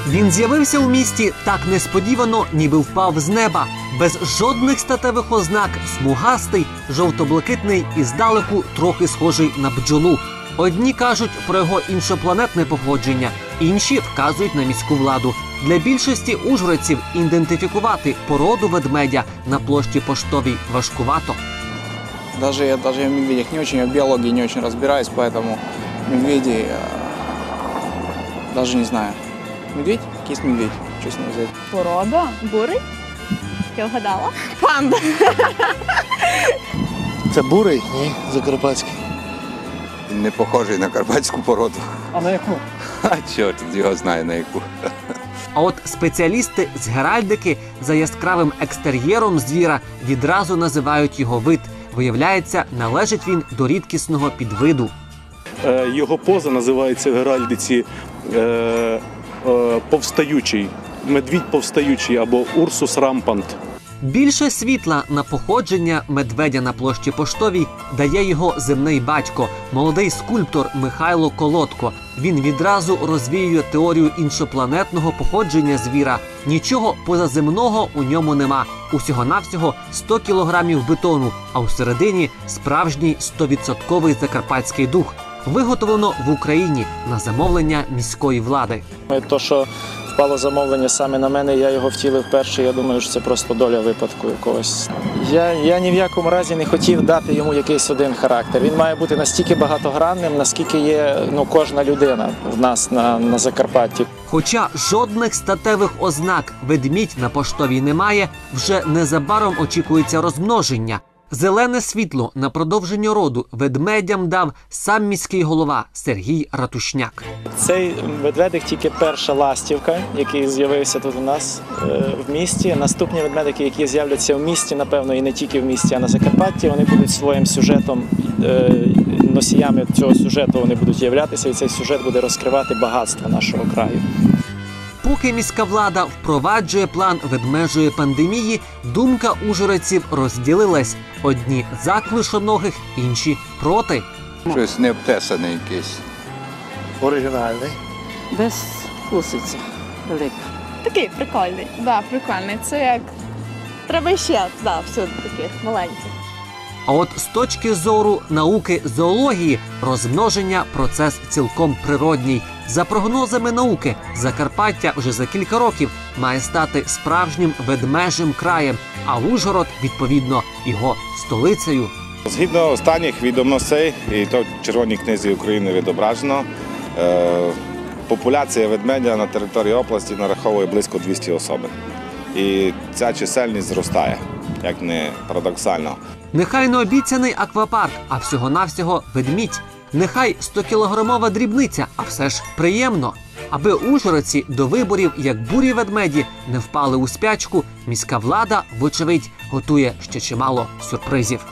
Він з'явився у місті так несподівано, ніби впав з неба. Без жодних статевих ознак, смугастий, жовто-блакитний і здалеку трохи схожий на бджолу. Одні кажуть про його іншопланетне походження, інші вказують на міську владу. Для більшості ужгородців ідентифікувати породу ведмедя на площі Поштовій важкувато. Даже я в медведях не очень, я в биологии не очень разбираюсь, поэтому медведи даже не знаю. Медведь? Якийсь медведь. Що з ним взяти? Порода? Бурий? Я вгадала. Панда. Це бурий? Ні, закарпатський. Не похожий на карпатську породу. А на яку? А чорт його знає на яку. А от спеціалісти з геральдики за яскравим екстер'єром звіра відразу називають його вид. Виявляється, належить він до рідкісного підвиду. Його поза називається в геральдиці повстаючий, медвідь повстаючий або урсус рампант. Більше світла на походження медведя на площі Поштовій дає його земний батько, молодий скульптор Михайло Колодко. Він відразу розвіює теорію іншопланетного походження звіра. Нічого позаземного у ньому нема. Усього-навсього 100 кілограмів бетону, а всередині справжній 100% закарпатський дух. Виготовлено в Україні на замовлення міської влади. То, що впало замовлення саме на мене, я його втілив перший, я думаю, що це просто доля випадку якогось. Я ні в якому разі не хотів дати йому якийсь один характер. Він має бути настільки багатогранним, наскільки є кожна людина в нас на Закарпатті. Хоча жодних статевих ознак ведмідь на Поштовій немає, вже незабаром очікується розмноження. Зелене світло на продовження роду ведмедям дав сам міський голова Сергій Ратушняк. Цей ведмедик тільки перша ластівка, який з'явився тут у нас в місті. Наступні ведмедики, які з'являться в місті, напевно, і не тільки в місті, а на Закарпатті, вони будуть своїм сюжетом, носіями цього сюжету вони будуть являтися, і цей сюжет буде розкривати багатство нашого краю. Поки міська влада впроваджує план ведмежої пандемії, думка ужгородців розділилась. Одні за клишоногих, інші проти. Щось необтесане якесь. Оригінальний. Без кусиці велика. Такий прикольний. Да, прикольний. Це як... Треба ще, да, всюди таких маленьких. А от з точки зору науки зоології розмноження – процес цілком природній. За прогнозами науки, Закарпаття вже за кілька років має стати справжнім ведмежим краєм, а Ужгород, відповідно, його столицею. Згідно останніх відомостей, і то в Червоній книзі України відображено, популяція ведмедя на території області нараховує близько 200 особин. І ця чисельність зростає, як не парадоксально. Нехай не обіцяний аквапарк, а всього-навсього ведмідь. Нехай 100-кілограмова дрібниця, а все ж приємно. Аби ужгородці до виборів, як бурі ведмеді, не впали у спячку, міська влада, вочевидь, готує ще чимало сюрпризів.